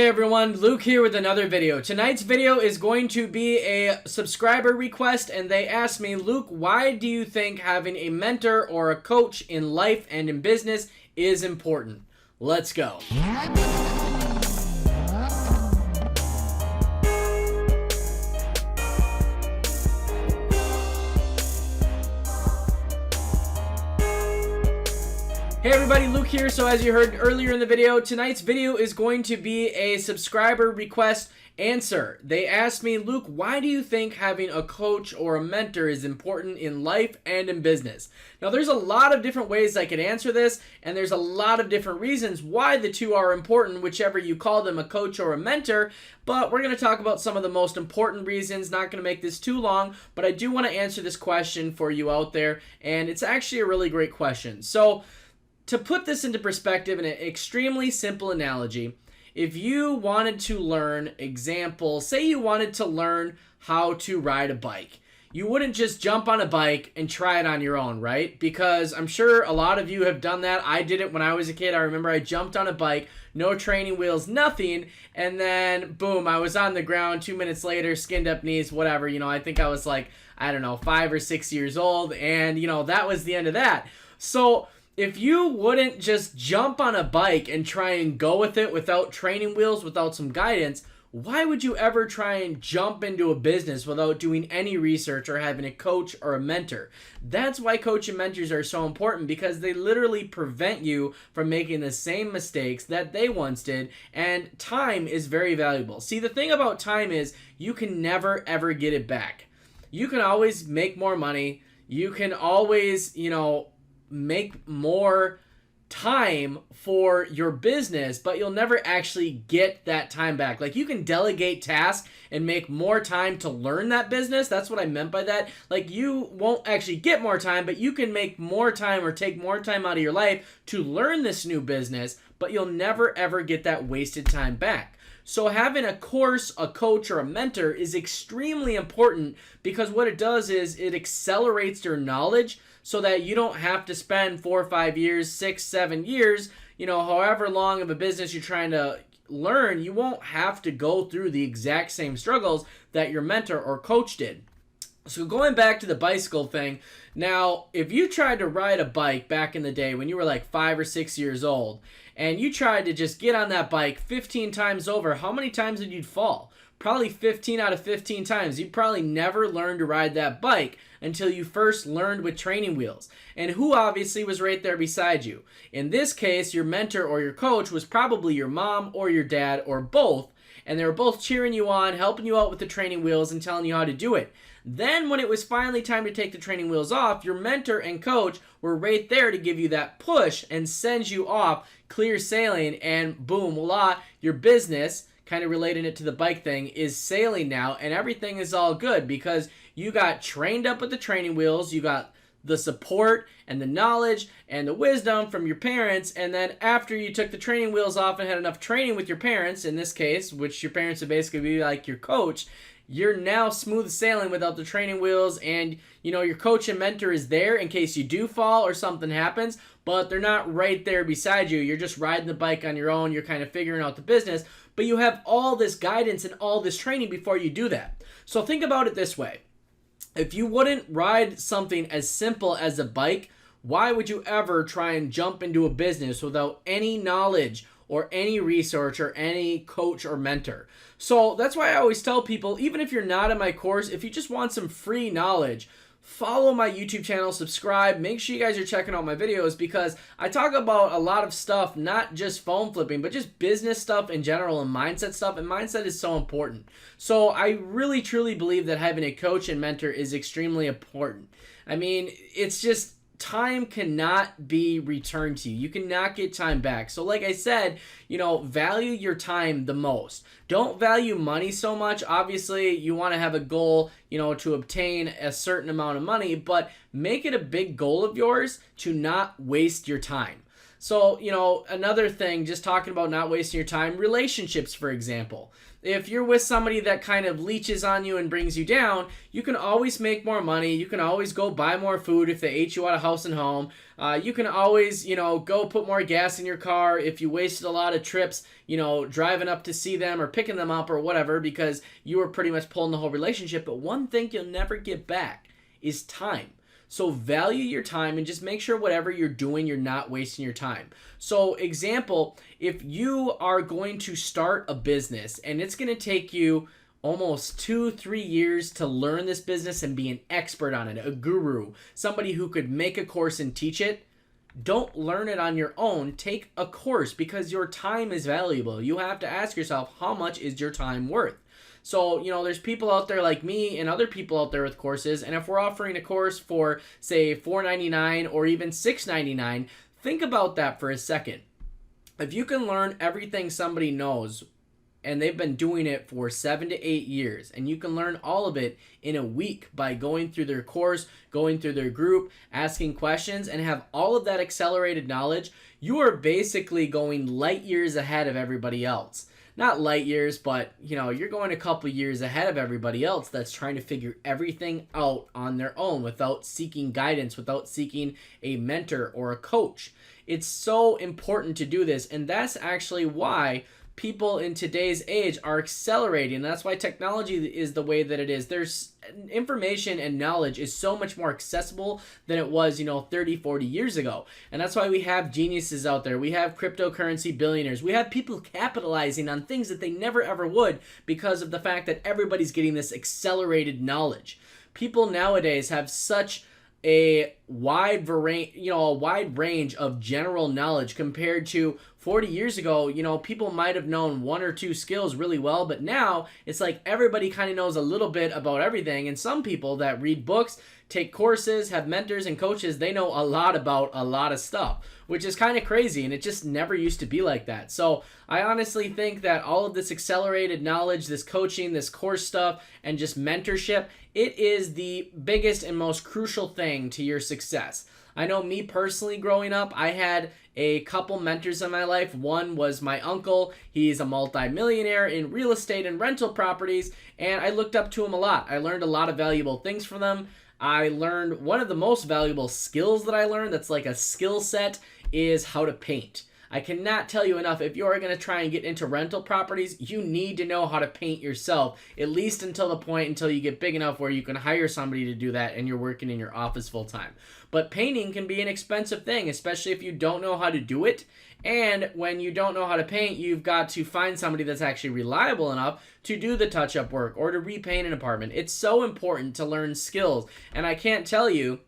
Hey everyone, Luke here with another video. Tonight's video is going to be a subscriber request, and they asked me, Luke, why do you think having a mentor or a coach in life and in business is important? Let's go. Hey everybody, Luke here. So as you heard earlier in the video, tonight's video is going to be a subscriber request answer. They asked me, Luke, why do you think having a coach or a mentor is important in life and in business? Now there's a lot of different ways I could answer this, and there's a lot of different reasons why the two are important, whichever you call them, a coach or a mentor. But we're going to talk about some of the most important reasons. Not going to make this too long, but I do want to answer this question for you out there, and it's actually a really great question. So to put this into perspective in an extremely simple analogy, if you wanted to learn, say you wanted to learn how to ride a bike, you wouldn't just jump on a bike and try it on your own, right? Because I'm sure a lot of you have done that. I did it when I was a kid. I remember I jumped on a bike, no training wheels, nothing, and then boom, I was on the ground 2 minutes later, skinned up knees, whatever. I think I was like, 5 or 6 years old, and that was the end of that. So if you wouldn't just jump on a bike and try and go with it without training wheels, without some guidance, why would you ever try and jump into a business without doing any research or having a coach or a mentor? That's why coach and mentors are so important, because they literally prevent you from making the same mistakes that they once did, and time is very valuable. See, the thing about time is you can never ever get it back. You can always make more money. You can always, make more time for your business, but you'll never actually get that time back. Like, you can delegate tasks and make more time to learn that business. That's what I meant by that. Like, you won't actually get more time, but you can make more time or take more time out of your life to learn this new business, but you'll never ever get that wasted time back. So having a course, a coach, or a mentor is extremely important, because what it does is it accelerates your knowledge so that you don't have to spend 4 or 5 years, 6, 7 years, however long of a business you're trying to learn. You won't have to go through the exact same struggles that your mentor or coach did. So going back to the bicycle thing, now if you tried to ride a bike back in the day when you were like 5 or 6 years old, and you tried to just get on that bike 15 times over, how many times did you fall? Probably 15 out of 15 times. You probably never learned to ride that bike until you first learned with training wheels. And who obviously was right there beside you? In this case, your mentor or your coach was probably your mom or your dad or both, and they were both cheering you on, helping you out with the training wheels and telling you how to do it. Then when it was finally time to take the training wheels off, your mentor and coach were right there to give you that push and send you off clear sailing, and boom, voila, your business, kind of relating it to the bike thing, is sailing now, and everything is all good because you got trained up with the training wheels, you got the support and the knowledge and the wisdom from your parents, and then after you took the training wheels off and had enough training with your parents, in this case, which your parents would basically be like your coach, you're now smooth sailing without the training wheels, and your coach and mentor is there in case you do fall or something happens, but they're not right there beside you. You're just riding the bike on your own. You're kind of figuring out the business, but you have all this guidance and all this training before you do that. So think about it this way. If you wouldn't ride something as simple as a bike, why would you ever try and jump into a business without any knowledge or any research or any coach or mentor? So that's why I always tell people, even if you're not in my course, if you just want some free knowledge, follow my YouTube channel, subscribe, make sure you guys are checking out my videos, because I talk about a lot of stuff, not just phone flipping, but just business stuff in general and mindset stuff, and mindset is so important. So I really truly believe that having a coach and mentor is extremely important. I mean, it's just, time cannot be returned to you. You cannot get time back. So like I said, value your time the most. Don't value money so much. Obviously, you want to have a goal, to obtain a certain amount of money, but make it a big goal of yours to not waste your time. So, another thing, just talking about not wasting your time, relationships, for example. If you're with somebody that kind of leeches on you and brings you down, you can always make more money. You can always go buy more food if they ate you out of house and home. You can always, go put more gas in your car if you wasted a lot of trips, driving up to see them or picking them up or whatever, because you were pretty much pulling the whole relationship. But one thing you'll never get back is time. So value your time and just make sure whatever you're doing, you're not wasting your time. So example, if you are going to start a business and it's going to take you almost 2-3 years to learn this business and be an expert on it, a guru, somebody who could make a course and teach it, don't learn it on your own. Take a course, because your time is valuable. You have to ask yourself, how much is your time worth? So, there's people out there like me and other people out there with courses, and if we're offering a course for, say, $4.99 or even $6.99, think about that for a second. If you can learn everything somebody knows, and they've been doing it for 7 to 8 years, and you can learn all of it in a week by going through their course, going through their group, asking questions, and have all of that accelerated knowledge, you are basically going light years ahead of everybody else. Not light years, but you're going a couple years ahead of everybody else that's trying to figure everything out on their own without seeking guidance, without seeking a mentor or a coach. It's so important to do this, and that's actually why people in today's age are accelerating. That's why technology is the way that it is. There's information and knowledge is so much more accessible than it was, 30, 40 years ago. And that's why we have geniuses out there. We have cryptocurrency billionaires. We have people capitalizing on things that they never ever would because of the fact that everybody's getting this accelerated knowledge. People nowadays have such a wide range of general knowledge compared to 40 years ago. People might have known 1 or 2 skills really well, but now it's like everybody kind of knows a little bit about everything. And some people that read books, take courses, have mentors and coaches, they know a lot about a lot of stuff, which is kind of crazy, and it just never used to be like that. So I honestly think that all of this accelerated knowledge, this coaching, this course stuff, and just mentorship, it is the biggest and most crucial thing to your success. I know me personally growing up, I had a couple mentors in my life. One was my uncle. He's a multi-millionaire in real estate and rental properties, and I looked up to him a lot. I learned a lot of valuable things from them. I learned one of the most valuable skills that I learned, that's like a skill set, is how to paint. I cannot tell you enough, if you are going to try and get into rental properties, you need to know how to paint yourself, at least until you get big enough where you can hire somebody to do that and you're working in your office full time. But painting can be an expensive thing, especially if you don't know how to do it. And when you don't know how to paint, you've got to find somebody that's actually reliable enough to do the touch-up work or to repaint an apartment. It's so important to learn skills. And I can't tell you,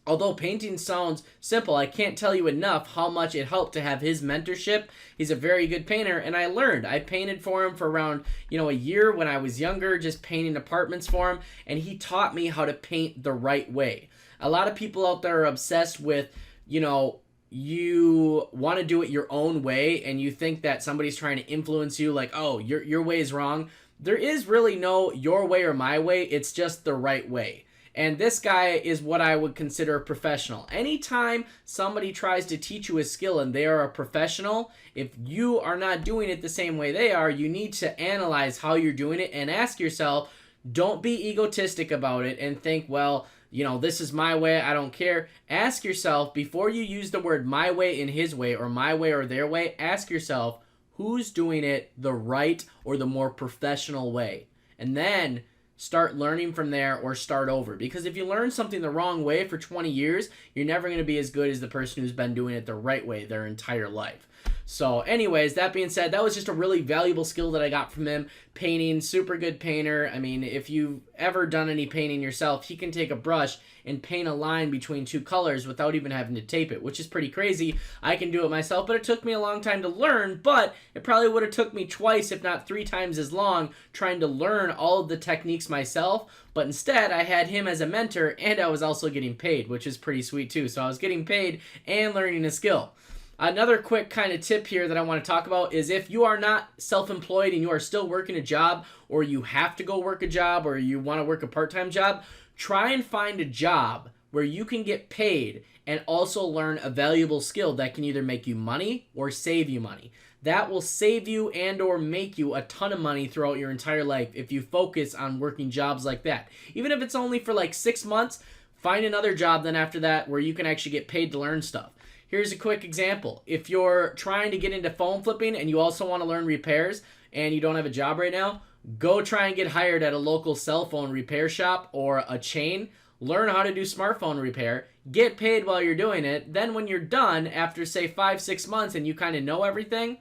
although painting sounds simple, I can't tell you enough how much it helped to have his mentorship. He's a very good painter, and I learned. I painted for him for around, a year when I was younger, just painting apartments for him, and he taught me how to paint the right way. A lot of people out there are obsessed with, you want to do it your own way, and you think that somebody's trying to influence you, like, oh, your way is wrong. There is really no your way or my way. It's just the right way. And this guy is what I would consider a professional. Anytime somebody tries to teach you a skill and they are a professional, if you are not doing it the same way they are, you need to analyze how you're doing it and ask yourself, don't be egotistic about it and think, well, this is my way, I don't care. Ask yourself, before you use the word my way and his way or my way or their way, ask yourself, who's doing it the right or the more professional way? And then start learning from there or start over. Because if you learn something the wrong way for 20 years, you're never going to be as good as the person who's been doing it the right way their entire life. So anyways, that being said, that was just a really valuable skill that I got from him. Painting, super good painter. I mean, if you've ever done any painting yourself, he can take a brush and paint a line between 2 colors without even having to tape it, which is pretty crazy. I can do it myself, but it took me a long time to learn, but it probably would have took me twice, if not 3 times as long, trying to learn all of the techniques myself. But instead, I had him as a mentor, and I was also getting paid, which is pretty sweet too. So I was getting paid and learning a skill. Another quick kind of tip here that I want to talk about is if you are not self-employed and you are still working a job, or you have to go work a job, or you want to work a part-time job, try and find a job where you can get paid and also learn a valuable skill that can either make you money or save you money. That will save you and or make you a ton of money throughout your entire life if you focus on working jobs like that. Even if it's only for like 6 months, find another job then after that where you can actually get paid to learn stuff. Here's a quick example. If you're trying to get into phone flipping and you also want to learn repairs and you don't have a job right now, go try and get hired at a local cell phone repair shop or a chain. Learn how to do smartphone repair, get paid while you're doing it. Then when you're done, after say 5-6 months and you kind of know everything,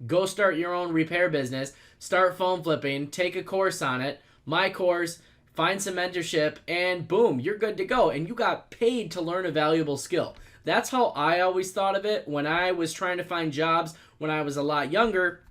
go start your own repair business, start phone flipping, take a course on it, my course, find some mentorship, and boom, you're good to go. And you got paid to learn a valuable skill. That's how I always thought of it when I was trying to find jobs when I was a lot younger.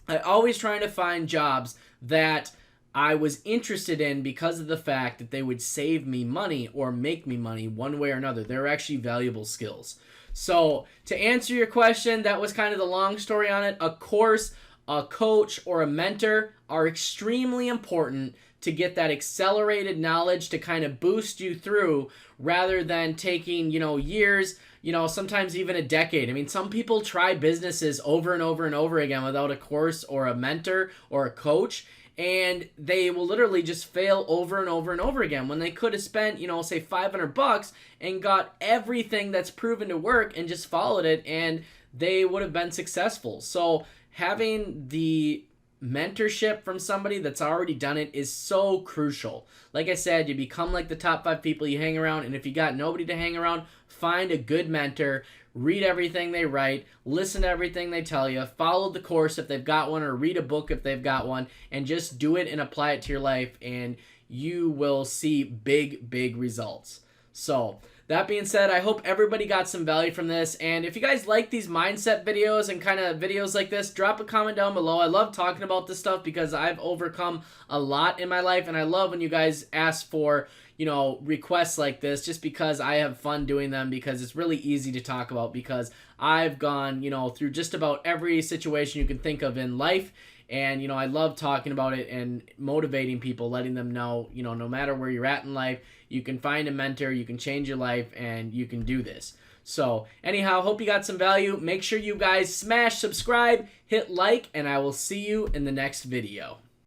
I always trying to find jobs that I was interested in because of the fact that they would save me money or make me money one way or another. They're actually valuable skills. So to answer your question, that was kind of the long story on it. A course, a coach, or a mentor are extremely important to get that accelerated knowledge to kind of boost you through rather than taking, years, sometimes even a decade. I mean, some people try businesses over and over and over again without a course or a mentor or a coach, and they will literally just fail over and over and over again when they could have spent, say $500 and got everything that's proven to work and just followed it, and they would have been successful. So having the mentorship from somebody that's already done it is so crucial. Like I said, you become like the top 5 people you hang around, and if you got nobody to hang around, find a good mentor, read everything they write, listen to everything they tell you, follow the course if they've got one, or read a book if they've got one, and just do it and apply it to your life, and you will see big results. So that being said, I hope everybody got some value from this. And if you guys like these mindset videos and kind of videos like this, drop a comment down below. I love talking about this stuff because I've overcome a lot in my life. And I love when you guys ask for, requests like this, just because I have fun doing them, because it's really easy to talk about, because I've gone, through just about every situation you can think of in life. And, I love talking about it and motivating people, letting them know, no matter where you're at in life, you can find a mentor, you can change your life, and you can do this. So anyhow, hope you got some value. Make sure you guys smash subscribe, hit like, and I will see you in the next video.